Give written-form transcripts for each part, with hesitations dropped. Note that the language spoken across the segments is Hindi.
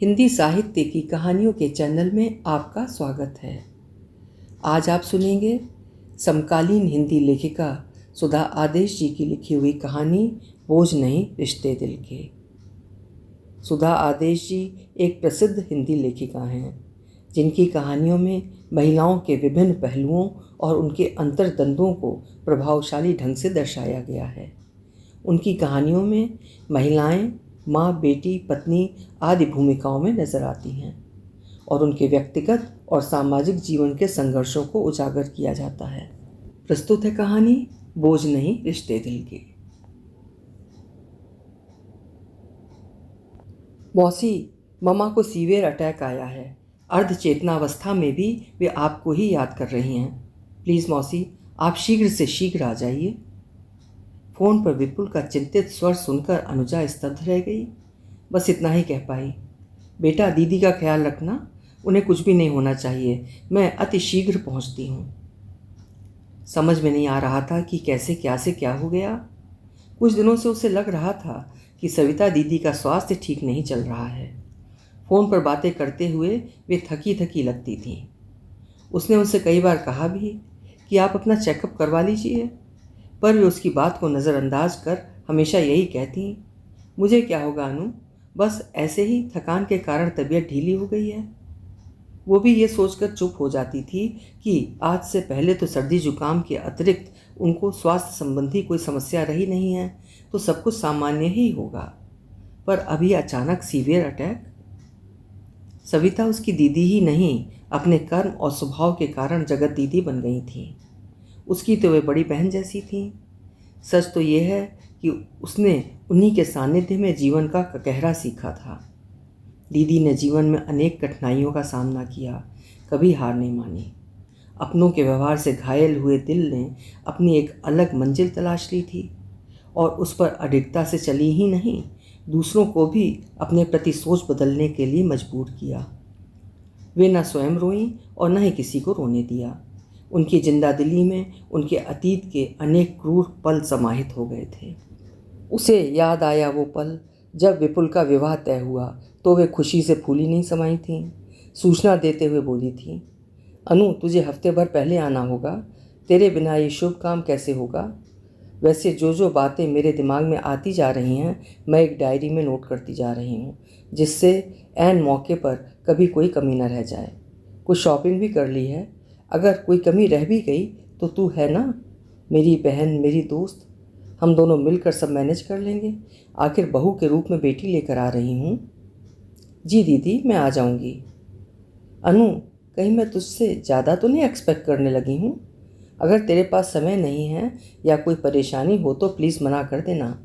हिंदी साहित्य की कहानियों के चैनल में आपका स्वागत है। आज आप सुनेंगे समकालीन हिंदी लेखिका सुधा आदेश जी की लिखी हुई कहानी बोझ नहीं रिश्ते दिल के। सुधा आदेश जी एक प्रसिद्ध हिंदी लेखिका हैं, जिनकी कहानियों में महिलाओं के विभिन्न पहलुओं और उनके अंतर्द्वंद्वों को प्रभावशाली ढंग से दर्शाया गया है। उनकी कहानियों में महिलाएं माँ, बेटी, पत्नी आदि भूमिकाओं में नजर आती हैं और उनके व्यक्तिगत और सामाजिक जीवन के संघर्षों को उजागर किया जाता है। प्रस्तुत है कहानी बोझ नहीं रिश्ते दिल के। मौसी, मम्मा को सीवियर अटैक आया है। अर्ध चेतनावस्था में भी वे आपको ही याद कर रही हैं। प्लीज़ मौसी, आप शीघ्र से शीघ्र आ जाइए। फोन पर विपुल का चिंतित स्वर सुनकर अनुजा स्तब्ध रह गई। बस इतना ही कह पाई, बेटा दीदी का ख्याल रखना, उन्हें कुछ भी नहीं होना चाहिए, मैं अति शीघ्र पहुंचती हूँ। समझ में नहीं आ रहा था कि कैसे क्या से क्या हो गया। कुछ दिनों से उसे लग रहा था कि सविता दीदी का स्वास्थ्य ठीक नहीं चल रहा है। फ़ोन पर बातें करते हुए वे थकी थकी लगती थीं। उसने उनसे कई बार कहा भी कि आप अपना चेकअप करवा लीजिए, पर वे उसकी बात को नज़रअंदाज कर हमेशा यही कहती, मुझे क्या होगा अनु, बस ऐसे ही थकान के कारण तबीयत ढीली हो गई है। वो भी ये सोचकर चुप हो जाती थी कि आज से पहले तो सर्दी जुकाम के अतिरिक्त उनको स्वास्थ्य संबंधी कोई समस्या रही नहीं है, तो सब कुछ सामान्य ही होगा। पर अभी अचानक सीवियर अटैक। सविता उसकी दीदी ही नहीं, अपने कर्म और स्वभाव के कारण जगत दीदी बन गई थी। उसकी तो वे बड़ी बहन जैसी थी। सच तो ये है कि उसने उन्हीं के सानिध्य में जीवन का गहरा सीखा था। दीदी ने जीवन में अनेक कठिनाइयों का सामना किया, कभी हार नहीं मानी। अपनों के व्यवहार से घायल हुए दिल ने अपनी एक अलग मंजिल तलाश ली थी और उस पर अडिगता से चली ही नहीं, दूसरों को भी अपने प्रति सोच बदलने के लिए मजबूर किया। वे न स्वयं रोईं और न ही किसी को रोने दिया। उनकी जिंदा दिली में उनके अतीत के अनेक क्रूर पल समाहित हो गए थे। उसे याद आया वो पल जब विपुल का विवाह तय हुआ तो वे खुशी से फूली नहीं समाई थीं। सूचना देते हुए बोली थी, अनु तुझे हफ्ते भर पहले आना होगा, तेरे बिना ये शुभ काम कैसे होगा। वैसे जो जो बातें मेरे दिमाग में आती जा रही हैं मैं एक डायरी में नोट करती जा रही हूँ, जिससे ऐन मौके पर कभी कोई कमी न रह जाए। कुछ शॉपिंग भी कर ली है, अगर कोई कमी रह भी गई तो तू है ना, मेरी बहन, मेरी दोस्त, हम दोनों मिलकर सब मैनेज कर लेंगे। आखिर बहू के रूप में बेटी लेकर आ रही हूँ। जी दीदी, मैं आ जाऊँगी। अनु, कहीं मैं तुझसे ज़्यादा तो नहीं एक्सपेक्ट करने लगी हूँ। अगर तेरे पास समय नहीं है या कोई परेशानी हो तो प्लीज़ मना कर देना।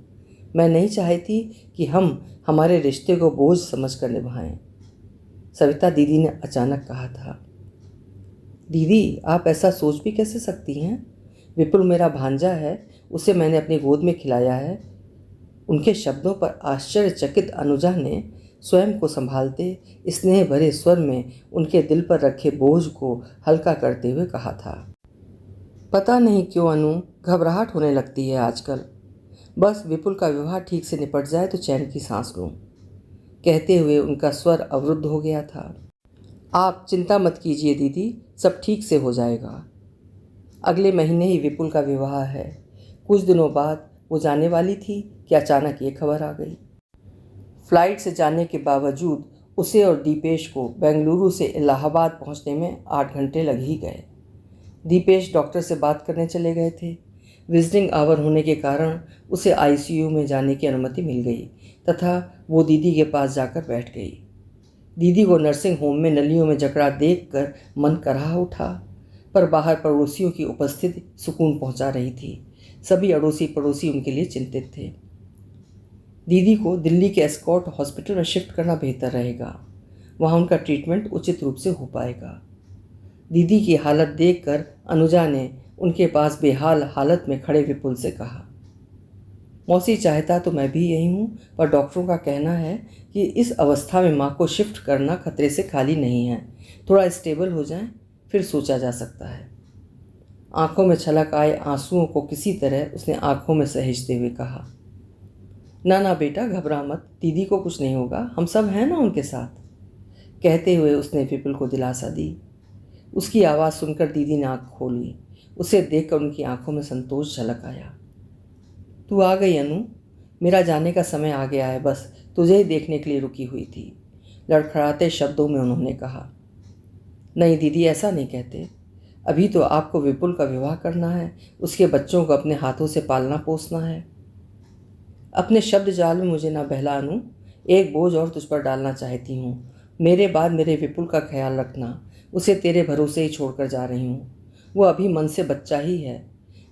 मैं नहीं चाहती कि हम हमारे रिश्ते को बोझ समझ कर निभाएं, सविता दीदी ने अचानक कहा था। दीदी, आप ऐसा सोच भी कैसे सकती हैं? विपुल मेरा भांजा है, उसे मैंने अपनी गोद में खिलाया है। उनके शब्दों पर आश्चर्यचकित अनुजा ने स्वयं को संभालते स्नेह भरे स्वर में उनके दिल पर रखे बोझ को हल्का करते हुए कहा था। पता नहीं क्यों अनु, घबराहट होने लगती है आजकल। बस विपुल का विवाह ठीक से निपट जाए तो चैन की सांस लूं। कहते हुए उनका स्वर अवरुद्ध हो गया था। आप चिंता मत कीजिए दीदी, सब ठीक से हो जाएगा। अगले महीने ही विपुल का विवाह है। कुछ दिनों बाद वो जाने वाली थी कि अचानक ये खबर आ गई। फ्लाइट से जाने के बावजूद उसे और दीपेश को बेंगलुरु से इलाहाबाद पहुंचने में 8 घंटे लग ही गए। दीपेश डॉक्टर से बात करने चले गए थे। विजिटिंग आवर होने के कारण उसे आईसीयू में जाने की अनुमति मिल गई तथा वो दीदी के पास जाकर बैठ गई। दीदी को नर्सिंग होम में नलियों में जकड़ा देखकर मन कराह उठा, पर बाहर पड़ोसियों की उपस्थिति सुकून पहुंचा रही थी। सभी अड़ोसी पड़ोसी उनके लिए चिंतित थे। दीदी को दिल्ली के एस्कॉर्ट हॉस्पिटल में शिफ्ट करना बेहतर रहेगा, वहां उनका ट्रीटमेंट उचित रूप से हो पाएगा। दीदी की हालत देखकर अनुजा ने उनके पास बेहाल हालत में खड़े विपुल से कहा, मौसी चाहता तो मैं भी यही हूँ, पर डॉक्टरों का कहना है कि इस अवस्था में माँ को शिफ्ट करना खतरे से खाली नहीं है। थोड़ा स्टेबल हो जाए फिर सोचा जा सकता है। आंखों में छलक आए आंसुओं को किसी तरह उसने आंखों में सहेजते हुए कहा, ना ना बेटा, घबरा मत, दीदी को कुछ नहीं होगा, हम सब हैं ना उनके साथ। कहते हुए उसने विपुल को दिलासा दी। उसकी आवाज़ सुनकर दीदी ने आँख खोली। उसे देखकर उनकी आंखों में संतोष झलक आया। तू आ गई अनु, मेरा जाने का समय आ गया है, बस तुझे ही देखने के लिए रुकी हुई थी, लड़खड़ाते शब्दों में उन्होंने कहा। नहीं दीदी, ऐसा नहीं कहते। अभी तो आपको विपुल का विवाह करना है, उसके बच्चों को अपने हाथों से पालना पोसना है। अपने शब्द जाल में मुझे ना बहला अनु, एक बोझ और तुझ पर डालना चाहती हूँ। मेरे बाद मेरे विपुल का ख्याल रखना, उसे तेरे भरोसे ही छोड़कर जा रही हूँ। वो अभी मन से बच्चा ही है,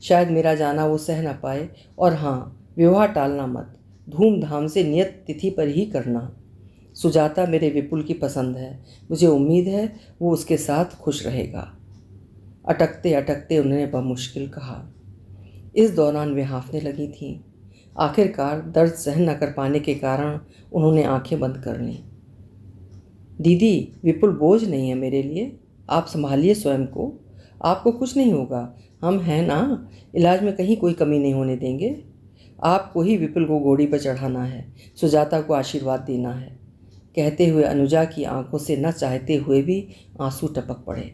शायद मेरा जाना वो सह ना पाए। और हाँ, विवाह टालना मत, धूमधाम से नियत तिथि पर ही करना। सुजाता मेरे विपुल की पसंद है, मुझे उम्मीद है वो उसके साथ खुश रहेगा। अटकते अटकते उन्होंने बमुश्किल कहा। इस दौरान वे हाँफने लगी थीं। आखिरकार दर्द सहन न कर पाने के कारण उन्होंने आंखें बंद कर लीं। दीदी, विपुल बोझ नहीं है मेरे लिए, आप संभालिए स्वयं को, आपको कुछ नहीं होगा, हम हैं ना, इलाज में कहीं कोई कमी नहीं होने देंगे। आपको ही विपुल को घोड़ी पर चढ़ाना है, सुजाता को आशीर्वाद देना है। कहते हुए अनुजा की आंखों से न चाहते हुए भी आंसू टपक पड़े।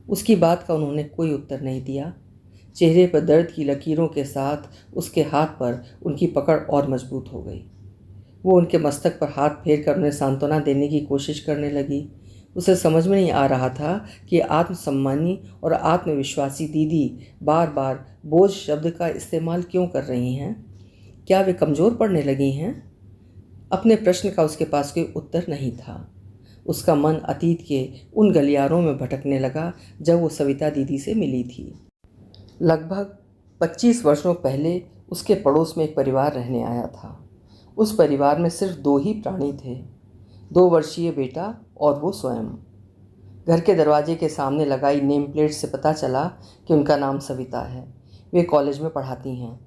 उसकी बात का उन्होंने कोई उत्तर नहीं दिया। चेहरे पर दर्द की लकीरों के साथ उसके हाथ पर उनकी पकड़ और मजबूत हो गई। वो उनके मस्तक पर हाथ फेर कर उन्हें सांत्वना देने की कोशिश करने लगी। उसे समझ में नहीं आ रहा था कि आत्मसम्मानी और आत्मविश्वासी दीदी बार बार बोझ शब्द का इस्तेमाल क्यों कर रही हैं। क्या वे कमज़ोर पड़ने लगी हैं? अपने प्रश्न का उसके पास कोई उत्तर नहीं था। उसका मन अतीत के उन गलियारों में भटकने लगा जब वो सविता दीदी से मिली थी। लगभग 25 वर्षों पहले उसके पड़ोस में एक परिवार रहने आया था। उस परिवार में सिर्फ 2 ही प्राणी थे, 2 वर्षीय बेटा और वो स्वयं। घर के दरवाजे के सामने लगाई नेम प्लेट से पता चला कि उनका नाम सविता है। वे कॉलेज में पढ़ाती हैं।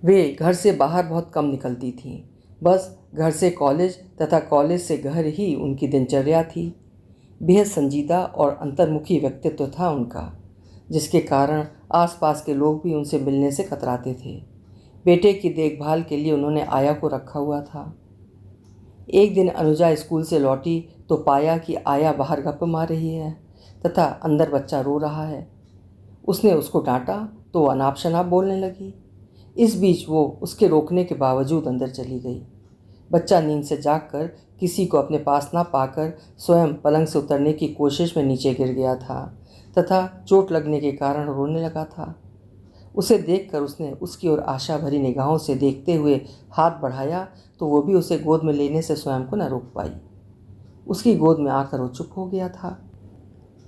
वे घर से बाहर बहुत कम निकलती थीं। बस घर से कॉलेज तथा कॉलेज से घर ही उनकी दिनचर्या थी। बेहद संजीदा और अंतर्मुखी व्यक्तित्व था उनका, जिसके कारण आसपास के लोग भी उनसे मिलने से कतराते थे। बेटे की देखभाल के लिए उन्होंने आया को रखा हुआ था। एक दिन अनुजा स्कूल से लौटी तो पाया कि आया बाहर गप मार रही है तथा अंदर बच्चा रो रहा है। उसने उसको डांटा तो वो अनाप शनाप बोलने लगी। इस बीच वो उसके रोकने के बावजूद अंदर चली गई। बच्चा नींद से जागकर किसी को अपने पास ना पाकर स्वयं पलंग से उतरने की कोशिश में नीचे गिर गया था तथा चोट लगने के कारण रोने लगा था। उसे देखकर उसने उसकी ओर आशा भरी निगाहों से देखते हुए हाथ बढ़ाया तो वो भी उसे गोद में लेने से स्वयं को न रोक पाई। उसकी गोद में आकर वो चुप हो गया था।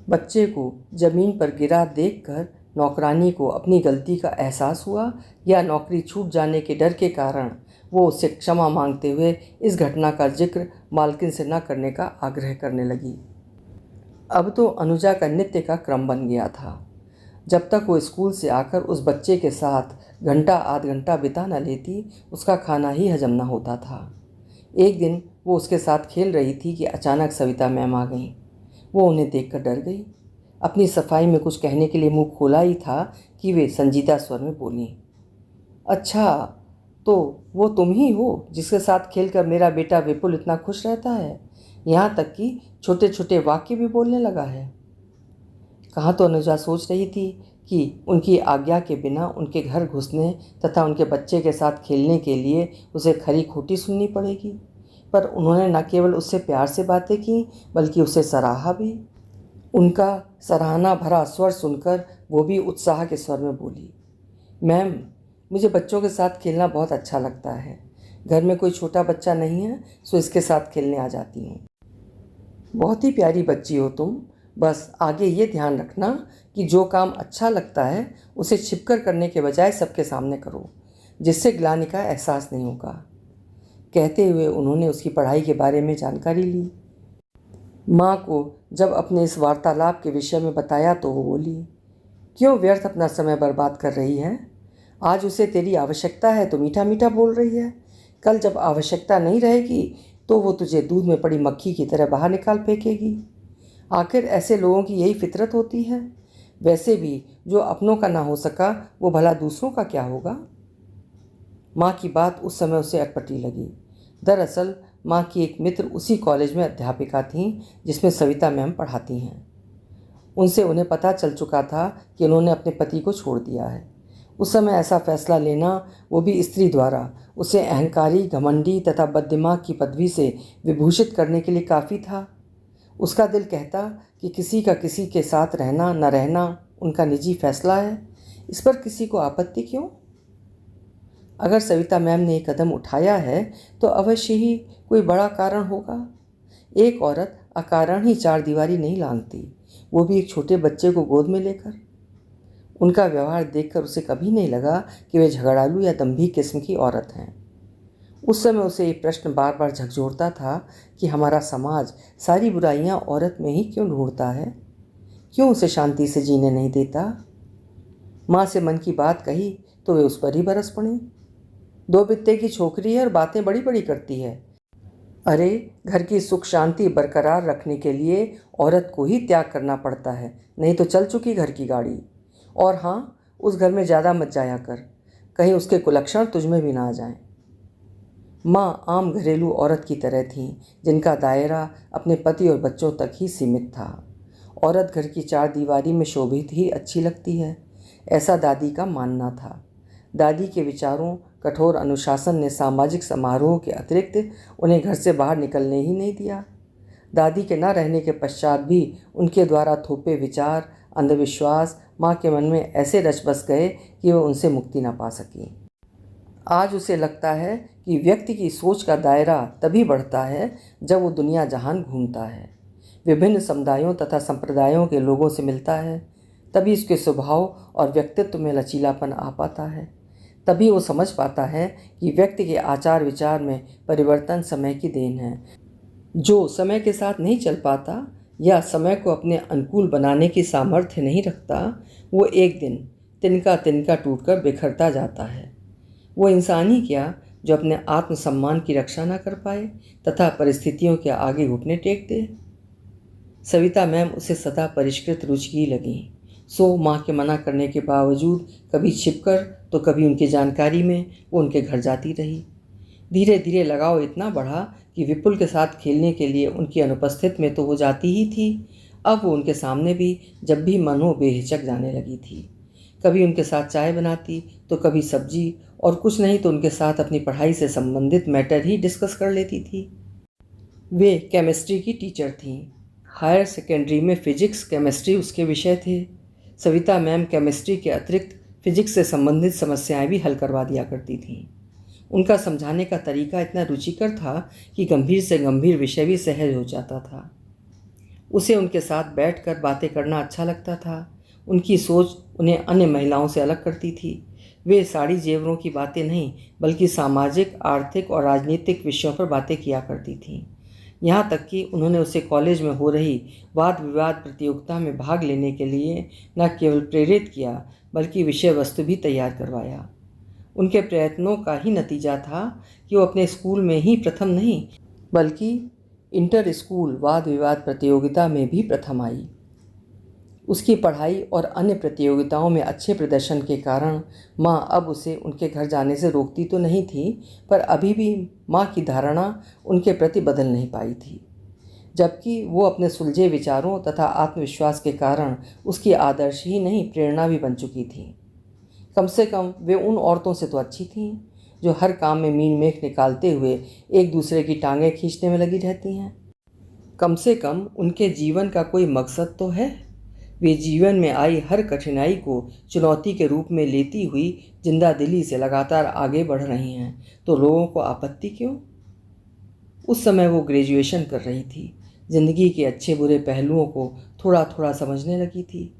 बच्चे को ज़मीन पर गिरा देखकर नौकरानी को अपनी गलती का एहसास हुआ या नौकरी छूट जाने के डर के कारण वो उससे क्षमा मांगते हुए इस घटना का जिक्र मालकिन से न करने का आग्रह करने लगी। अब तो अनुजा का नित्य का क्रम बन गया था। जब तक वो स्कूल से आकर उस बच्चे के साथ घंटा आध घंटा बिता न लेती, उसका खाना ही हजम न होता था। एक दिन वो उसके साथ खेल रही थी कि अचानक सविता मैम आ गईं। वो उन्हें देखकर डर गई। अपनी सफाई में कुछ कहने के लिए मुंह खोला ही था कि वे संजीदा स्वर में बोली, अच्छा तो वो तुम ही हो जिसके साथ खेलकर मेरा बेटा विपुल इतना खुश रहता है, यहाँ तक कि छोटे छोटे वाक्य भी बोलने लगा है। कहाँ तो अनुजा सोच रही थी कि उनकी आज्ञा के बिना उनके घर घुसने तथा उनके बच्चे के साथ खेलने के लिए उसे खरी खोटी सुननी पड़ेगी, पर उन्होंने न केवल उससे प्यार से बातें की बल्कि उसे सराहा भी। उनका सराहना भरा स्वर सुनकर वो भी उत्साह के स्वर में बोली, मैम मुझे बच्चों के साथ खेलना बहुत अच्छा लगता है। घर में कोई छोटा बच्चा नहीं है सो इसके साथ खेलने आ जाती हूँ। बहुत ही प्यारी बच्ची हो तुम, बस आगे ये ध्यान रखना कि जो काम अच्छा लगता है उसे छिपकर करने के बजाय सबके सामने करो, जिससे ग्लानि का एहसास नहीं होगा। कहते हुए उन्होंने उसकी पढ़ाई के बारे में जानकारी ली। माँ को जब अपने इस वार्तालाप के विषय में बताया तो वो बोली, क्यों व्यर्थ अपना समय बर्बाद कर रही है? आज उसे तेरी आवश्यकता है तो मीठा मीठा बोल रही है, कल जब आवश्यकता नहीं रहेगी तो वो तुझे दूध में पड़ी मक्खी की तरह बाहर निकाल फेंकेगी। आखिर ऐसे लोगों की यही फितरत होती है। वैसे भी जो अपनों का ना हो सका वो भला दूसरों का क्या होगा। माँ की बात उस समय उसे अटपटी लगी। दरअसल माँ की एक मित्र उसी कॉलेज में अध्यापिका थीं जिसमें सविता मैम पढ़ाती हैं। उनसे उन्हें पता चल चुका था कि उन्होंने अपने पति को छोड़ दिया है। उस समय ऐसा फैसला लेना, वो भी स्त्री द्वारा, उसे अहंकारी, घमंडी तथा बददिमाग की पदवी से विभूषित करने के लिए काफ़ी था। उसका दिल कहता कि किसी का किसी के साथ रहना न रहना उनका निजी फैसला है, इस पर किसी को आपत्ति क्यों? अगर सविता मैम ने एक कदम उठाया है तो अवश्य ही कोई बड़ा कारण होगा। एक औरत अकारण ही चार दीवारी नहीं लांघती, वो भी एक छोटे बच्चे को गोद में लेकर। उनका व्यवहार देखकर उसे कभी नहीं लगा कि वे झगड़ालू या दंभी किस्म की औरत हैं। उस समय उसे ये प्रश्न बार बार झकझोरता था कि हमारा समाज सारी बुराइयां औरत में ही क्यों ढूंढता है, क्यों उसे शांति से जीने नहीं देता। माँ से मन की बात कही तो वे उस पर ही बरस पड़ी। दो बित्ते की छोकरी है और बातें बड़ी बड़ी करती है। अरे, घर की सुख शांति बरकरार रखने के लिए औरत को ही त्याग करना पड़ता है, नहीं तो चल चुकी घर की गाड़ी। और हाँ, उस घर में ज़्यादा मत जाया कर, कहीं उसके कुलक्षण तुझमें भी ना आ जाएं। माँ आम घरेलू औरत की तरह थीं, जिनका दायरा अपने पति और बच्चों तक ही सीमित था। औरत घर की चार दीवारी में शोभित ही अच्छी लगती है, ऐसा दादी का मानना था। दादी के विचारों, कठोर अनुशासन ने सामाजिक समारोह के अतिरिक्त उन्हें घर से बाहर निकलने ही नहीं दिया। दादी के न रहने के पश्चात भी उनके द्वारा थोपे विचार, अंधविश्वास माँ के मन में ऐसे रच बस गए कि वह उनसे मुक्ति न पा सकी। आज उसे लगता है कि व्यक्ति की सोच का दायरा तभी बढ़ता है जब वो दुनिया जहान घूमता है, विभिन्न समुदायों तथा संप्रदायों के लोगों से मिलता है, तभी उसके स्वभाव और व्यक्तित्व में लचीलापन आ पाता है। तभी वो समझ पाता है कि व्यक्ति के आचार विचार में परिवर्तन समय की देन है। जो समय के साथ नहीं चल पाता या समय को अपने अनुकूल बनाने की सामर्थ्य नहीं रखता, वो एक दिन तिनका तिनका टूटकर बिखरता जाता है। वो इंसान ही क्या जो अपने आत्मसम्मान की रक्षा न कर पाए तथा परिस्थितियों के आगे घुटने टेक दे। सविता मैम उसे सदा परिष्कृत रुचि की लगी, सो माँ के मना करने के बावजूद कभी छिपकर तो कभी उनकी जानकारी में वो उनके घर जाती रही। धीरे धीरे लगाव इतना बढ़ा कि विपुल के साथ खेलने के लिए उनकी अनुपस्थित में तो वो जाती ही थी, अब वो उनके सामने भी जब भी मन हो बेहिचक जाने लगी थी। कभी उनके साथ चाय बनाती तो कभी सब्जी, और कुछ नहीं तो उनके साथ अपनी पढ़ाई से संबंधित मैटर ही डिस्कस कर लेती थी। वे केमिस्ट्री की टीचर थीं। हायर सेकेंडरी में फिजिक्स केमिस्ट्री उसके विषय थे। सविता मैम केमिस्ट्री के अतिरिक्त फिजिक्स से संबंधित समस्याएं भी हल करवा दिया करती थीं। उनका समझाने का तरीका इतना रुचिकर था कि गंभीर से गंभीर विषय भी सहज हो जाता था। उसे उनके साथ बैठकर बातें करना अच्छा लगता था। उनकी सोच उन्हें अन्य महिलाओं से अलग करती थी। वे साड़ी जेवरों की बातें नहीं बल्कि सामाजिक, आर्थिक और राजनीतिक विषयों पर बातें किया करती थीं। यहाँ तक कि उन्होंने उसे कॉलेज में हो रही वाद विवाद प्रतियोगिता में भाग लेने के लिए न केवल प्रेरित किया बल्कि विषय वस्तु भी तैयार करवाया। उनके प्रयत्नों का ही नतीजा था कि वो अपने स्कूल में ही प्रथम नहीं बल्कि इंटर स्कूल वाद विवाद प्रतियोगिता में भी प्रथम आई। उसकी पढ़ाई और अन्य प्रतियोगिताओं में अच्छे प्रदर्शन के कारण माँ अब उसे उनके घर जाने से रोकती तो नहीं थी, पर अभी भी माँ की धारणा उनके प्रति बदल नहीं पाई थी, जबकि वो अपने सुलझे विचारों तथा आत्मविश्वास के कारण उसकी आदर्श ही नहीं प्रेरणा भी बन चुकी थी। कम से कम वे उन औरतों से तो अच्छी थीं जो हर काम में मीन मेख निकालते हुए एक दूसरे की टांगें खींचने में लगी रहती हैं। कम से कम उनके जीवन का कोई मकसद तो है। वे जीवन में आई हर कठिनाई को चुनौती के रूप में लेती हुई जिंदा दिली से लगातार आगे बढ़ रही हैं, तो लोगों को आपत्ति क्यों? उस समय वो ग्रेजुएशन कर रही थी, जिंदगी के अच्छे बुरे पहलुओं को थोड़ा थोड़ा समझने लगी थी।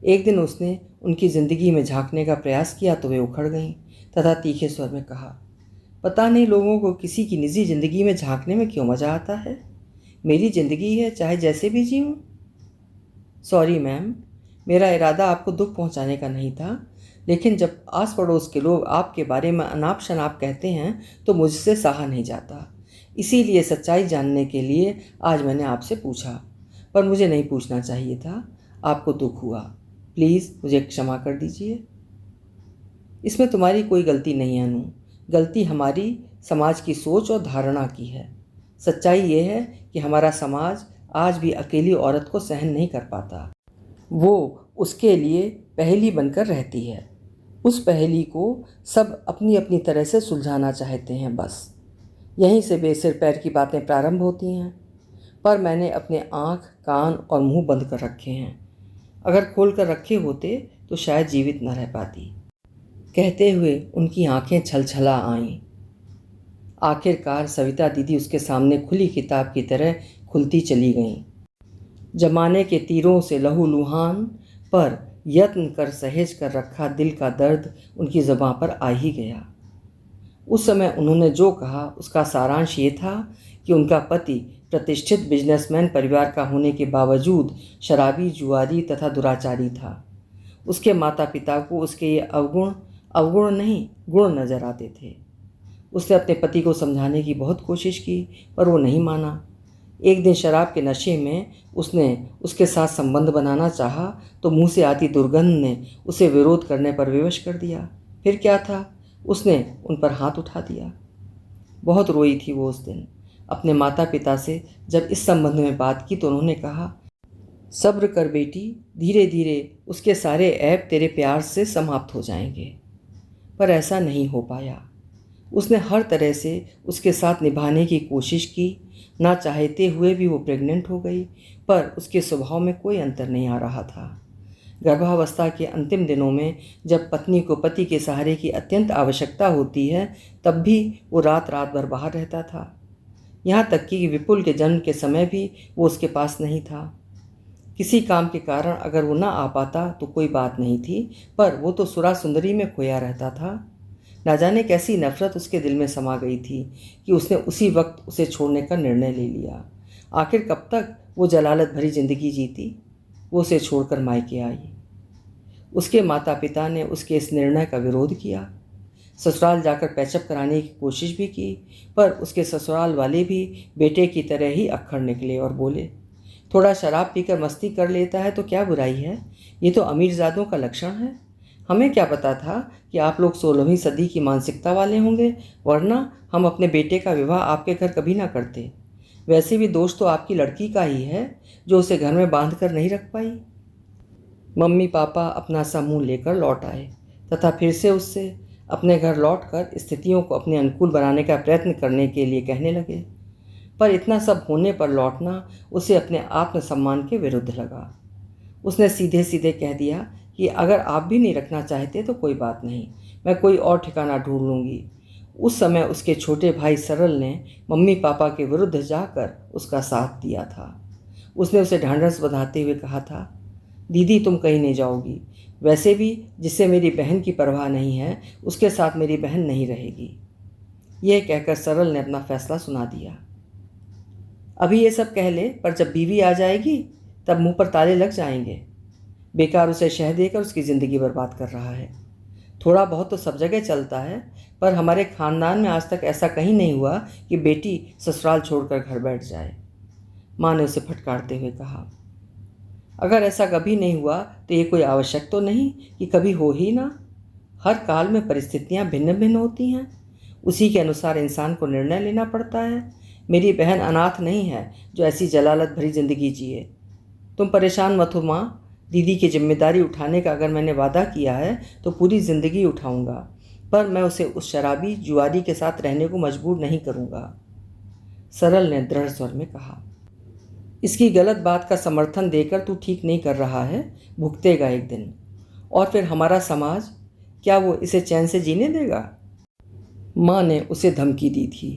एक दिन उसने उनकी ज़िंदगी में झांकने का प्रयास किया तो वे उखड़ गईं तथा तीखे स्वर में कहा, पता नहीं लोगों को किसी की निजी ज़िंदगी में झांकने में क्यों मज़ा आता है। मेरी ज़िंदगी है, चाहे जैसे भी जीऊँ। सॉरी मैम, मेरा इरादा आपको दुख पहुंचाने का नहीं था, लेकिन जब आस पड़ोस के लोग आपके बारे में अनाप शनाप कहते हैं तो मुझसे सहा नहीं जाता। इसीलिए सच्चाई जानने के लिए आज मैंने आपसे पूछा, पर मुझे नहीं पूछना चाहिए था। आपको दुख हुआ, प्लीज़ मुझे क्षमा कर दीजिए। इसमें तुम्हारी कोई गलती नहीं है अनु, गलती हमारी समाज की सोच और धारणा की है। सच्चाई ये है कि हमारा समाज आज भी अकेली औरत को सहन नहीं कर पाता। वो उसके लिए पहेली बनकर रहती है। उस पहेली को सब अपनी अपनी तरह से सुलझाना चाहते हैं। बस यहीं से बेसिर पैर की बातें प्रारंभ होती हैं। पर मैंने अपने आँख, कान और मुंह बंद कर रखे हैं। अगर खोल कर रखे होते तो शायद जीवित न रह पाती। कहते हुए उनकी आंखें छलछला आईं। आखिरकार सविता दीदी उसके सामने खुली किताब की तरह खुलती चली गईं। जमाने के तीरों से लहूलुहान पर यत्न कर सहेज कर रखा दिल का दर्द उनकी ज़बां पर आ ही गया। उस समय उन्होंने जो कहा उसका सारांश ये था कि उनका पति प्रतिष्ठित बिजनेसमैन परिवार का होने के बावजूद शराबी, जुआरी तथा दुराचारी था। उसके माता पिता को उसके ये अवगुण नहीं गुण नजर आते थे। उसने अपने पति को समझाने की बहुत कोशिश की पर वो नहीं माना। एक दिन शराब के नशे में उसने उसके साथ संबंध बनाना चाहा तो मुंह से आती दुर्गंध ने उसे विरोध करने पर विवश कर दिया। फिर क्या था, उसने उन पर हाथ उठा दिया। बहुत रोई थी वो उस दिन। अपने माता पिता से जब इस संबंध में बात की तो उन्होंने कहा, सब्र कर बेटी, धीरे धीरे उसके सारे ऐब तेरे प्यार से समाप्त हो जाएंगे। पर ऐसा नहीं हो पाया। उसने हर तरह से उसके साथ निभाने की कोशिश की। ना चाहते हुए भी वो प्रेग्नेंट हो गई। पर उसके स्वभाव में कोई अंतर नहीं आ रहा था। गर्भावस्था के अंतिम दिनों में जब पत्नी को पति के सहारे की अत्यंत आवश्यकता होती है तब भी वो रात रात भर बाहर रहता था। यहाँ तक कि विपुल के जन्म के समय भी वो उसके पास नहीं था। किसी काम के कारण अगर वो ना आ पाता तो कोई बात नहीं थी, पर वो तो सुरा सुंदरी में खोया रहता था। ना जाने कैसी नफरत उसके दिल में समा गई थी कि उसने उसी वक्त उसे छोड़ने का निर्णय ले लिया। आखिर कब तक वो जलालत भरी जिंदगी जीती। वो उसे छोड़कर मायके आई। उसके माता पिता ने उसके इस निर्णय का विरोध किया। ससुराल जाकर पैचअप कराने की कोशिश भी की, पर उसके ससुराल वाले भी बेटे की तरह ही अक्खड़ निकले और बोले, थोड़ा शराब पीकर मस्ती कर लेता है तो क्या बुराई है, ये तो अमीरजादों का लक्षण है। हमें क्या पता था कि आप लोग 16वीं सदी की मानसिकता वाले होंगे, वरना हम अपने बेटे का विवाह आपके घर कभी ना करते। वैसे भी दोष तो आपकी लड़की का ही है जो उसे घर में बांध कर नहीं रख पाई। मम्मी पापा अपना सा मुँह लेकर लौट आए तथा फिर से उससे अपने घर लौटकर स्थितियों को अपने अनुकूल बनाने का प्रयत्न करने के लिए कहने लगे। पर इतना सब होने पर लौटना उसे अपने आत्मसम्मान के विरुद्ध लगा। उसने सीधे सीधे कह दिया कि अगर आप भी नहीं रखना चाहते तो कोई बात नहीं, मैं कोई और ठिकाना ढूंढ लूँगी। उस समय उसके छोटे भाई सरल ने मम्मी पापा के विरुद्ध जाकर उसका साथ दिया था। उसने उसे ढांढस बंधाते हुए कहा था, दीदी तुम कहीं नहीं जाओगी। वैसे भी जिससे मेरी बहन की परवाह नहीं है उसके साथ मेरी बहन नहीं रहेगी। यह कहकर सरल ने अपना फैसला सुना दिया। अभी ये सब कह ले, पर जब बीवी आ जाएगी तब मुंह पर ताले लग जाएंगे। बेकार उसे शह देकर उसकी ज़िंदगी बर्बाद कर रहा है। थोड़ा बहुत तो सब जगह चलता है, पर हमारे खानदान में आज तक ऐसा कहीं नहीं हुआ कि बेटी ससुराल छोड़कर घर बैठ जाए। माँ ने उसे फटकारते हुए कहा, अगर ऐसा कभी नहीं हुआ तो ये कोई आवश्यक तो नहीं कि कभी हो ही ना। हर काल में परिस्थितियाँ भिन्न भिन्न होती हैं, उसी के अनुसार इंसान को निर्णय लेना पड़ता है। मेरी बहन अनाथ नहीं है जो ऐसी जलालत भरी ज़िंदगी जिए। तुम परेशान मत हो माँ, दीदी की जिम्मेदारी उठाने का अगर मैंने वादा किया है तो पूरी ज़िंदगी उठाऊंगा, पर मैं उसे उस शराबी जुआरी के साथ रहने को मजबूर नहीं करूंगा। सरल ने दृढ़ स्वर में कहा, इसकी गलत बात का समर्थन देकर तू ठीक नहीं कर रहा है, भुगतेगा एक दिन। और फिर हमारा समाज, क्या वो इसे चैन से जीने देगा? माँ ने उसे धमकी दी थी।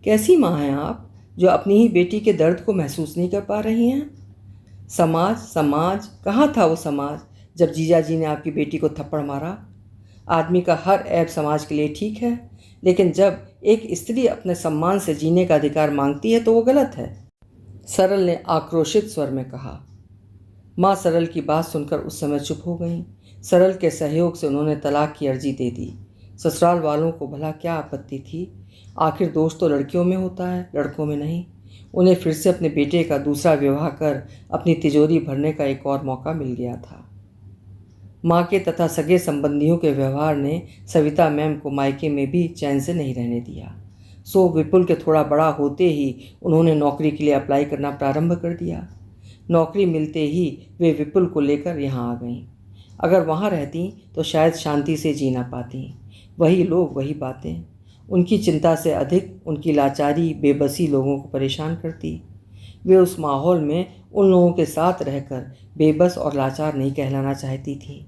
कैसी माँ हैं आप जो अपनी ही बेटी के दर्द को महसूस नहीं कर पा रही हैं? समाज कहाँ था वो समाज जब जीजा जी ने आपकी बेटी को थप्पड़ मारा? आदमी का हर ऐब समाज के लिए ठीक है, लेकिन जब एक स्त्री अपने सम्मान से जीने का अधिकार मांगती है तो वो गलत है। सरल ने आक्रोशित स्वर में कहा। माँ सरल की बात सुनकर उस समय चुप हो गईं। सरल के सहयोग से उन्होंने तलाक की अर्जी दे दी। ससुराल वालों को भला क्या आपत्ति थी? आखिर दोष तो लड़कियों में होता है, लड़कों में नहीं। उन्हें फिर से अपने बेटे का दूसरा विवाह कर अपनी तिजोरी भरने का एक और मौका मिल गया था। माँ के तथा सगे संबंधियों के व्यवहार ने सविता मैम को मायके में भी चैन से नहीं रहने दिया। सो विपुल के थोड़ा बड़ा होते ही उन्होंने नौकरी के लिए अप्लाई करना प्रारंभ कर दिया। नौकरी मिलते ही वे विपुल को लेकर यहाँ आ गईं। अगर वहाँ रहती तो शायद शांति से जी ना पाती। वही लोग, वही बातें। उनकी चिंता से अधिक उनकी लाचारी, बेबसी लोगों को परेशान करती। वे उस माहौल में उन लोगों के साथ रहकर बेबस और लाचार नहीं कहलाना चाहती थी।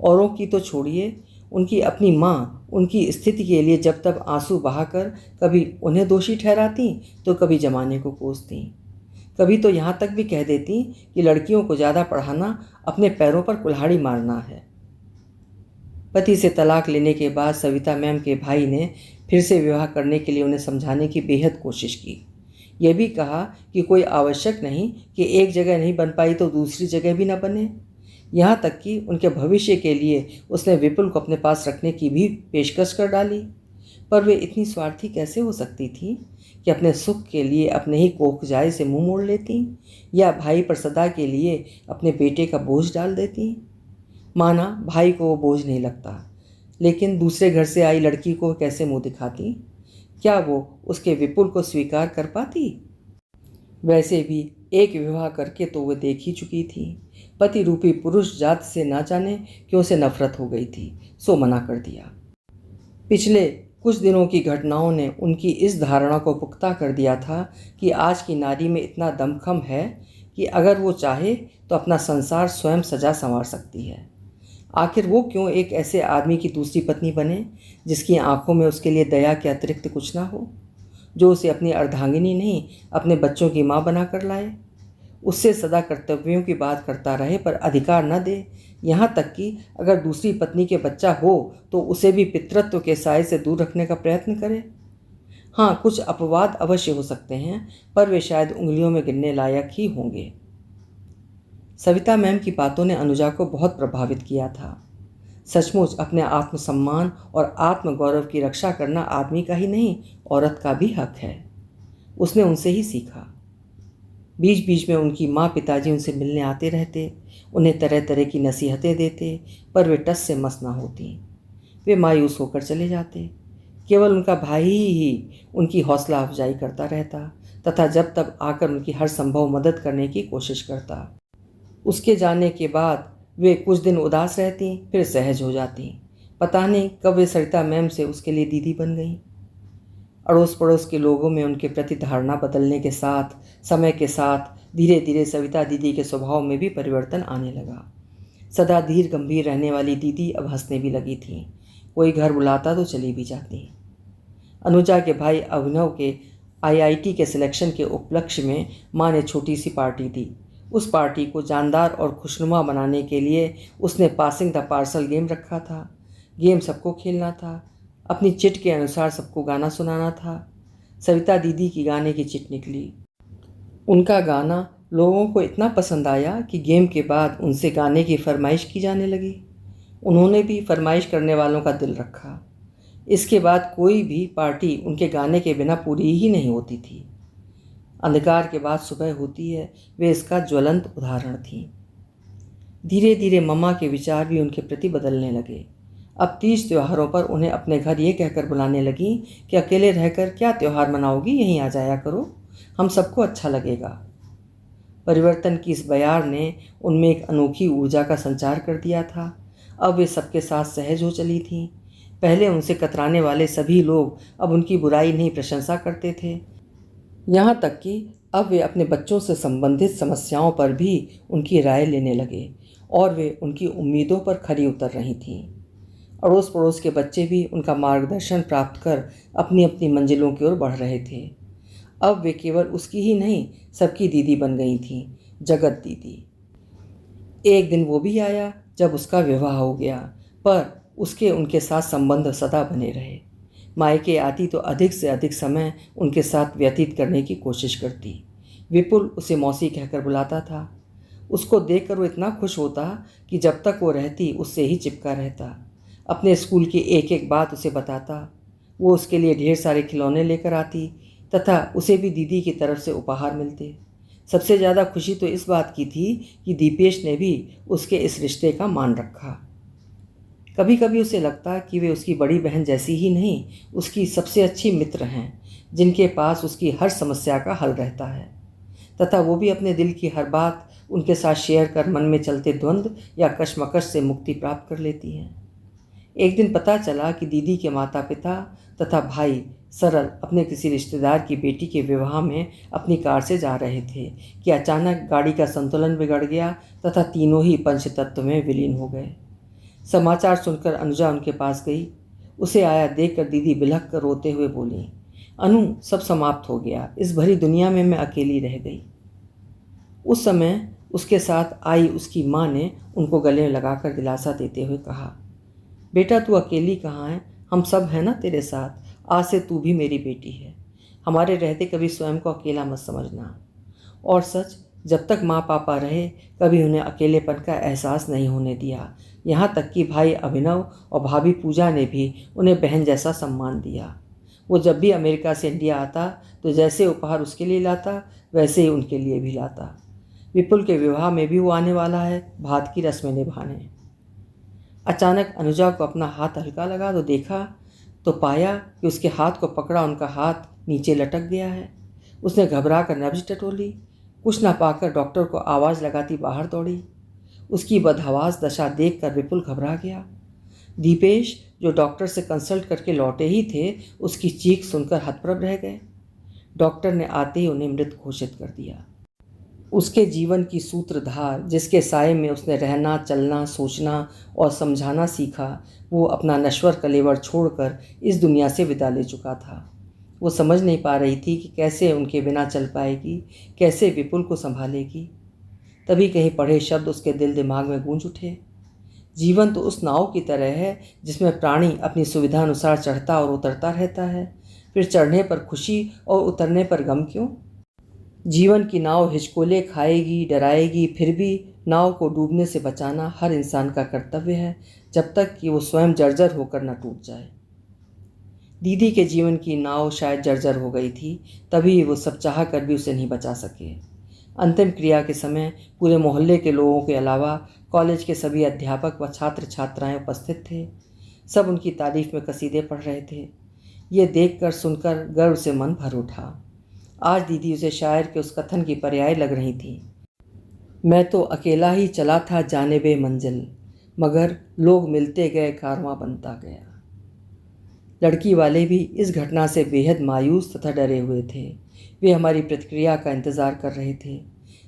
औरों की तो छोड़िए, उनकी अपनी माँ उनकी स्थिति के लिए जब तब आंसू बहाकर कभी उन्हें दोषी ठहराती तो कभी जमाने को कोसती। कभी तो यहाँ तक भी कह देती कि लड़कियों को ज़्यादा पढ़ाना अपने पैरों पर कुल्हाड़ी मारना है। पति से तलाक लेने के बाद सविता मैम के भाई ने फिर से विवाह करने के लिए उन्हें समझाने की बेहद कोशिश की। यह भी कहा कि कोई आवश्यक नहीं कि एक जगह नहीं बन पाई तो दूसरी जगह भी न बने। यहाँ तक कि उनके भविष्य के लिए उसने विपुल को अपने पास रखने की भी पेशकश कर डाली। पर वे इतनी स्वार्थी कैसे हो सकती थी कि अपने सुख के लिए अपने ही कोखजाए से मुंह मोड़ लेती, या भाई पर सदा के लिए अपने बेटे का बोझ डाल देती। माना भाई को वो बोझ नहीं लगता, लेकिन दूसरे घर से आई लड़की को कैसे मुंह दिखाती? क्या वो उसके विपुल को स्वीकार कर पाती? वैसे भी एक विवाह करके तो वो देख ही चुकी थी। पति रूपी पुरुष जात से ना जाने क्यों से नफरत हो गई थी, सो मना कर दिया। पिछले कुछ दिनों की घटनाओं ने उनकी इस धारणा को पुख्ता कर दिया था कि आज की नारी में इतना दमखम है कि अगर वो चाहे तो अपना संसार स्वयं सजा संवार सकती है। आखिर वो क्यों एक ऐसे आदमी की दूसरी पत्नी बने जिसकी आंखों में उसके लिए दया के अतिरिक्त कुछ ना हो, जो उसे अपनी अर्धांगिनी नहीं अपने बच्चों की माँ बना कर लाए, उससे सदा कर्तव्यों की बात करता रहे पर अधिकार न दे, यहाँ तक कि अगर दूसरी पत्नी के बच्चा हो तो उसे भी पितृत्व के साए से दूर रखने का प्रयत्न करे। हाँ, कुछ अपवाद अवश्य हो सकते हैं, पर वे शायद उंगलियों में गिनने लायक ही होंगे। सविता मैम की बातों ने अनुजा को बहुत प्रभावित किया था। सचमुच अपने आत्मसम्मान और आत्मगौरव की रक्षा करना आदमी का ही नहीं, औरत का भी हक है। उसने उनसे ही सीखा। बीच बीच में उनकी माँ पिताजी उनसे मिलने आते रहते, उन्हें तरह तरह की नसीहतें देते, पर वे टस से मस ना होती। वे मायूस होकर चले जाते। केवल उनका भाई ही उनकी हौसला अफजाई करता रहता तथा जब तब आकर उनकी हर संभव मदद करने की कोशिश करता। उसके जाने के बाद वे कुछ दिन उदास रहती, फिर सहज हो जाती। पता नहीं कब वे सरिता मैम से उसके लिए दीदी बन गई। अड़ोस पड़ोस के लोगों में उनके प्रति धारणा बदलने के साथ समय के साथ धीरे धीरे सविता दीदी के स्वभाव में भी परिवर्तन आने लगा। सदा धीर गंभीर रहने वाली दीदी अब हंसने भी लगी थी। कोई घर बुलाता तो चली भी जाती। अनुजा के भाई अभिनव के आईआईटी के सिलेक्शन के उपलक्ष्य में माँ ने छोटी सी पार्टी दी। उस पार्टी को जानदार और खुशनुमा बनाने के लिए उसने पासिंग द पार्सल गेम रखा था। गेम सबको खेलना था, अपनी चिट के अनुसार सबको गाना सुनाना था। सविता दीदी की गाने की चिट निकली। उनका गाना लोगों को इतना पसंद आया कि गेम के बाद उनसे गाने की फरमाइश की जाने लगी। उन्होंने भी फरमाइश करने वालों का दिल रखा। इसके बाद कोई भी पार्टी उनके गाने के बिना पूरी ही नहीं होती थी। अंधकार के बाद सुबह होती है, वे इसका ज्वलंत उदाहरण थी। धीरे धीरे मम्मा के विचार भी उनके प्रति बदलने लगे। अब तीज त्योहारों पर उन्हें अपने घर ये कहकर बुलाने लगी कि अकेले रहकर क्या त्यौहार मनाओगी, यहीं आ जाया करो, हम सबको अच्छा लगेगा। परिवर्तन की इस बयार ने उनमें एक अनोखी ऊर्जा का संचार कर दिया था। अब वे सबके साथ सहज हो चली थीं। पहले उनसे कतराने वाले सभी लोग अब उनकी बुराई नहीं प्रशंसा करते थे। यहाँ तक कि अब वे अपने बच्चों से संबंधित समस्याओं पर भी उनकी राय लेने लगे और वे उनकी उम्मीदों पर खरी उतर रही थीं। अड़ोस पड़ोस के बच्चे भी उनका मार्गदर्शन प्राप्त कर अपनी अपनी मंजिलों की ओर बढ़ रहे थे। अब वे केवल उसकी ही नहीं, सबकी दीदी बन गई थीं, जगत दीदी। एक दिन वो भी आया जब उसका विवाह हो गया, पर उसके उनके साथ संबंध सदा बने रहे। मायके आती तो अधिक से अधिक समय उनके साथ व्यतीत करने की कोशिश करती। विपुल उसे मौसी कहकर बुलाता था। उसको देखकर वो इतना खुश होता कि जब तक वो रहती उससे ही चिपका रहता। अपने स्कूल की एक एक बात उसे बताता। वो उसके लिए ढेर सारे खिलौने लेकर आती तथा उसे भी दीदी की तरफ से उपहार मिलते। सबसे ज़्यादा खुशी तो इस बात की थी कि दीपेश ने भी उसके इस रिश्ते का मान रखा। कभी कभी उसे लगता कि वे उसकी बड़ी बहन जैसी ही नहीं, उसकी सबसे अच्छी मित्र हैं, जिनके पास उसकी हर समस्या का हल रहता है, तथा वो भी अपने दिल की हर बात उनके साथ शेयर कर मन में चलते द्वंद्व या कशमकश से मुक्ति प्राप्त कर लेती हैं। एक दिन पता चला कि दीदी के माता पिता तथा भाई सरल अपने किसी रिश्तेदार की बेटी के विवाह में अपनी कार से जा रहे थे कि अचानक गाड़ी का संतुलन बिगड़ गया तथा तीनों ही पंचतत्व में विलीन हो गए। समाचार सुनकर अनुजा उनके पास गई। उसे आया देखकर दीदी बिलख कर रोते हुए बोली, अनु, सब समाप्त हो गया, इस भरी दुनिया में मैं अकेली रह गई। उस समय उसके साथ आई उसकी माँ ने उनको गले लगाकर दिलासा देते हुए कहा, बेटा तू अकेली कहाँ है, हम सब हैं ना तेरे साथ, आज से तू भी मेरी बेटी है। हमारे रहते कभी स्वयं को अकेला मत समझना। और सच, जब तक माँ पापा रहे कभी उन्हें अकेलेपन का एहसास नहीं होने दिया। यहाँ तक कि भाई अभिनव और भाभी पूजा ने भी उन्हें बहन जैसा सम्मान दिया। वो जब भी अमेरिका से इंडिया आता तो जैसे उपहार उसके लिए लाता वैसे ही उनके लिए भी लाता। विपुल के विवाह में भी वो आने वाला है भात की रस्में निभाने। अचानक अनुजा को अपना हाथ हल्का लगा तो देखा तो पाया कि उसके हाथ को पकड़ा उनका हाथ नीचे लटक गया है। उसने घबरा कर नब्ज टटोली। कुछ न पाकर डॉक्टर को आवाज़ लगाती बाहर दौड़ी। उसकी बदहवास दशा देखकर विपुल घबरा गया। दीपेश, जो डॉक्टर से कंसल्ट करके लौटे ही थे, उसकी चीख सुनकर हतप्रभ रह गए। डॉक्टर ने आते ही उन्हें मृत घोषित कर दिया। उसके जीवन की सूत्रधार, जिसके साये में उसने रहना, चलना, सोचना और समझाना सीखा, वो अपना नश्वर कलेवर छोड़कर इस दुनिया से विदा ले चुका था। वो समझ नहीं पा रही थी कि कैसे उनके बिना चल पाएगी, कैसे विपुल को संभालेगी। तभी कहीं पढ़े शब्द उसके दिल दिमाग में गूंज उठे, जीवन तो उस नाव की तरह है जिसमें प्राणी अपनी सुविधा अनुसार चढ़ता और उतरता रहता है, फिर चढ़ने पर खुशी और उतरने पर गम क्यों। जीवन की नाव हिचकोले खाएगी, डराएगी, फिर भी नाव को डूबने से बचाना हर इंसान का कर्तव्य है, जब तक कि वो स्वयं जर्जर होकर न टूट जाए। दीदी के जीवन की नाव शायद जर्जर हो गई थी, तभी वो सब चाह कर भी उसे नहीं बचा सके। अंतिम क्रिया के समय पूरे मोहल्ले के लोगों के अलावा कॉलेज के सभी अध्यापक व छात्र छात्राएं उपस्थित थे। सब उनकी तारीफ में कसीदे पढ़ रहे थे। ये देखकर सुनकर गर्व से मन भर उठा। आज दीदी उसे शायर के उस कथन की पर्याय लग रही थी, मैं तो अकेला ही चला था जानिबे मंजिल, मगर लोग मिलते गए कारवां बनता गया। लड़की वाले भी इस घटना से बेहद मायूस तथा डरे हुए थे। वे हमारी प्रतिक्रिया का इंतज़ार कर रहे थे।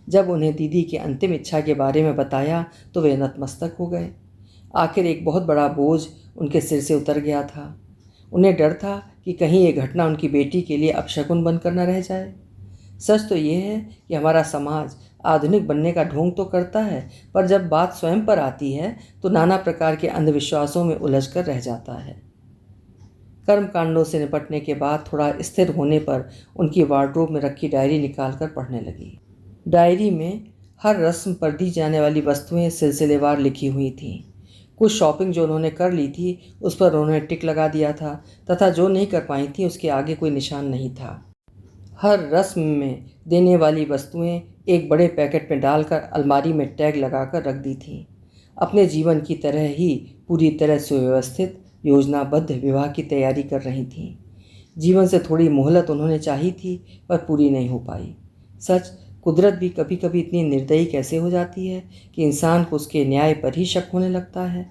जब उन्हें दीदी की अंतिम इच्छा के बारे में बताया तो वे नतमस्तक हो गए। आखिर एक बहुत बड़ा बोझ उनके सिर से उतर गया था। उन्हें डर था कि कहीं ये घटना उनकी बेटी के लिए अपशकुन बनकर न रह जाए। सच तो ये है कि हमारा समाज आधुनिक बनने का ढोंग तो करता है, पर जब बात स्वयं पर आती है तो नाना प्रकार के अंधविश्वासों में उलझ कर रह जाता है। कर्मकांडों से निपटने के बाद थोड़ा स्थिर होने पर उनकी वार्डरोब में रखी डायरी निकालकर पढ़ने लगी। डायरी में हर रस्म पर दी जाने वाली वस्तुएं सिलसिलेवार लिखी हुई थीं। कुछ शॉपिंग जो उन्होंने कर ली थी उस पर उन्होंने टिक लगा दिया था, तथा जो नहीं कर पाई थी उसके आगे कोई निशान नहीं था। हर रस्म में देने वाली वस्तुएं एक बड़े पैकेट में डालकर अलमारी में टैग लगाकर रख दी थीं। अपने जीवन की तरह ही पूरी तरह सुव्यवस्थित योजनाबद्ध विवाह की तैयारी कर रही थीं। जीवन से थोड़ी मोहलत उन्होंने चाही थी, पर पूरी नहीं हो पाई। सच, कुदरत भी कभी कभी इतनी निर्दयी कैसे हो जाती है कि इंसान को उसके न्याय पर ही शक होने लगता है।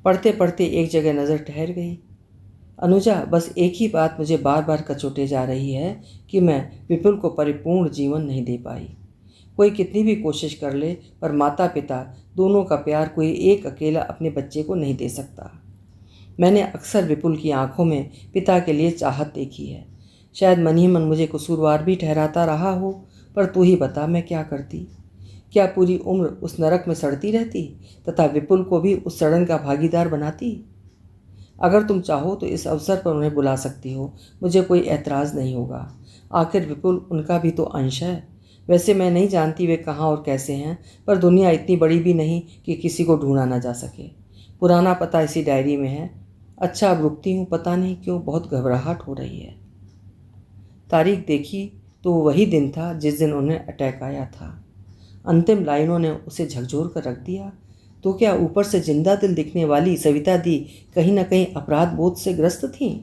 पढ़ते पढ़ते एक जगह नज़र ठहर गई। अनुजा, बस एक ही बात मुझे बार बार कचोटे जा रही है कि मैं विपुल को परिपूर्ण जीवन नहीं दे पाई। कोई कितनी भी कोशिश कर ले, पर माता पिता दोनों का प्यार कोई एक अकेला अपने बच्चे को नहीं दे सकता। मैंने अक्सर विपुल की आंखों में पिता के लिए चाहत देखी है। शायद मन ही मन मुझे कसूरवार भी ठहराता रहा हो, पर तू ही बता मैं क्या करती। क्या पूरी उम्र उस नरक में सड़ती रहती तथा विपुल को भी उस सड़न का भागीदार बनाती? अगर तुम चाहो तो इस अवसर पर उन्हें बुला सकती हो, मुझे कोई एतराज़ नहीं होगा। आखिर विपुल उनका भी तो अंश है। वैसे मैं नहीं जानती वे कहाँ और कैसे हैं, पर दुनिया इतनी बड़ी भी नहीं कि किसी को ढूंढा ना जा सके। पुराना पता इसी डायरी में है। अच्छा, अब रुकती हूँ, पता नहीं क्यों बहुत घबराहट हो रही है। तारीख देखी तो वही दिन था जिस दिन उन्हें अटैक आया था। अंतिम लाइनों ने उसे झकझोर कर रख दिया। तो क्या ऊपर से जिंदा दिल दिखने वाली सविता दी कहीं न कहीं अपराध बोध से ग्रस्त थीं?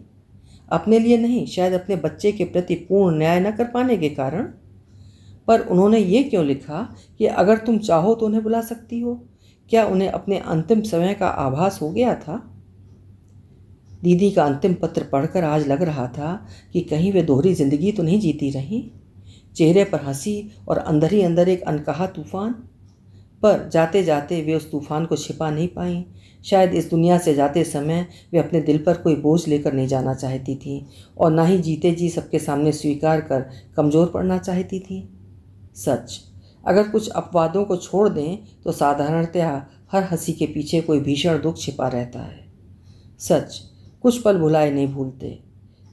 अपने लिए नहीं, शायद अपने बच्चे के प्रति पूर्ण न्याय न कर पाने के कारण। पर उन्होंने ये क्यों लिखा कि अगर तुम चाहो तो उन्हें बुला सकती हो? क्या उन्हें अपने अंतिम समय का आभास हो गया था? दीदी का अंतिम पत्र पढ़कर आज लग रहा था कि कहीं वे दोहरी जिंदगी तो नहीं जीती रहीं। चेहरे पर हंसी और अंदर ही अंदर एक अनकहा तूफान। पर जाते जाते वे उस तूफान को छिपा नहीं पाईं। शायद इस दुनिया से जाते समय वे अपने दिल पर कोई बोझ लेकर नहीं जाना चाहती थीं और ना ही जीते जी सबके सामने स्वीकार कर कमज़ोर पड़ना चाहती थीं। सच, अगर कुछ अपवादों को छोड़ दें तो साधारणतया हर हंसी के पीछे कोई भीषण दुख छिपा रहता है। सच, कुछ पल भुलाए नहीं भूलते।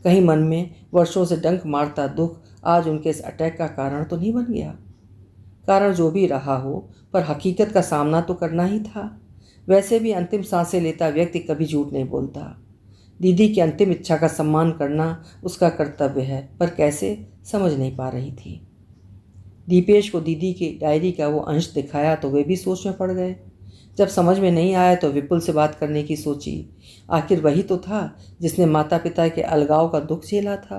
कहीं मन में वर्षों से डंक मारता दुख आज उनके इस अटैक का कारण तो नहीं बन गया। कारण जो भी रहा हो, पर हकीकत का सामना तो करना ही था। वैसे भी अंतिम सांसें लेता व्यक्ति कभी झूठ नहीं बोलता। दीदी की अंतिम इच्छा का सम्मान करना उसका कर्तव्य है, पर कैसे, समझ नहीं पा रही थी। दीपेश को दीदी की डायरी का वो अंश दिखाया तो वे भी सोच में पड़ गए। जब समझ में नहीं आया तो विपुल से बात करने की सोची। आखिर वही तो था जिसने माता पिता के अलगाव का दुख झेला था।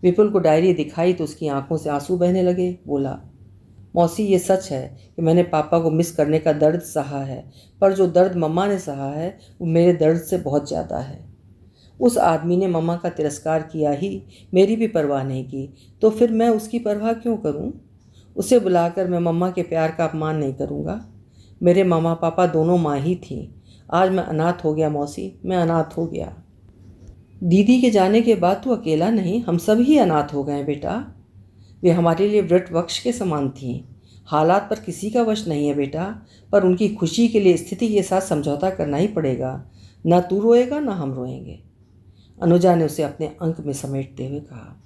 विपुल को डायरी दिखाई तो उसकी आंखों से आंसू बहने लगे। बोला, मौसी, ये सच है कि मैंने पापा को मिस करने का दर्द सहा है, पर जो दर्द मम्मा ने सहा है वो मेरे दर्द से बहुत ज़्यादा है। उस आदमी ने मम्मा का तिरस्कार किया ही, मेरी भी परवाह नहीं की, तो फिर मैं उसकी परवाह क्यों करूं? उसे बुलाकर मैं मम्मा के प्यार का अपमान नहीं करूंगा। मेरे मामा पापा दोनों माँ ही थीं। आज मैं अनाथ हो गया मौसी, मैं अनाथ हो गया। दीदी के जाने के बाद तो अकेला नहीं, हम सब ही अनाथ हो गए बेटा। वे हमारे लिए वृत वृक्ष के समान थीं। हालात पर किसी का वश नहीं है बेटा, पर उनकी खुशी के लिए स्थिति के साथ समझौता करना ही पड़ेगा। ना तू रोएगा ना हम रोएंगे, अनुजा ने उसे अपने अंक में समेटते हुए कहा।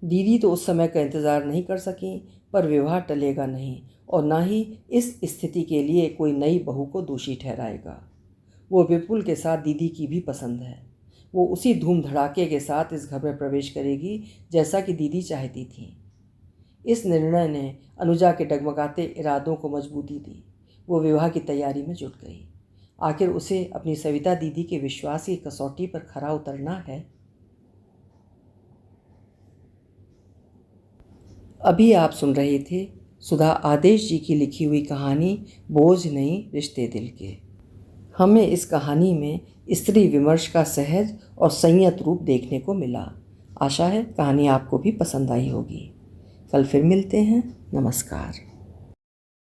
दीदी तो उस समय का इंतज़ार नहीं कर सकीं, पर विवाह टलेगा नहीं और ना ही इस स्थिति के लिए कोई नई बहू को दोषी ठहराएगा। वो विपुल के साथ दीदी की भी पसंद है। वो उसी धूम धड़ाके के साथ इस घर में प्रवेश करेगी जैसा कि दीदी चाहती थी। इस निर्णय ने अनुजा के डगमगाते इरादों को मजबूती दी। वो विवाह की तैयारी में जुट गई। आखिर उसे अपनी सविता दीदी के विश्वास की कसौटी पर खरा उतरना है। अभी आप सुन रहे थे सुधा आदेश जी की लिखी हुई कहानी बोझ नहीं रिश्ते दिल के। हमें इस कहानी में स्त्री विमर्श का सहज और संयत रूप देखने को मिला। आशा है कहानी आपको भी पसंद आई होगी। कल फिर मिलते हैं। नमस्कार।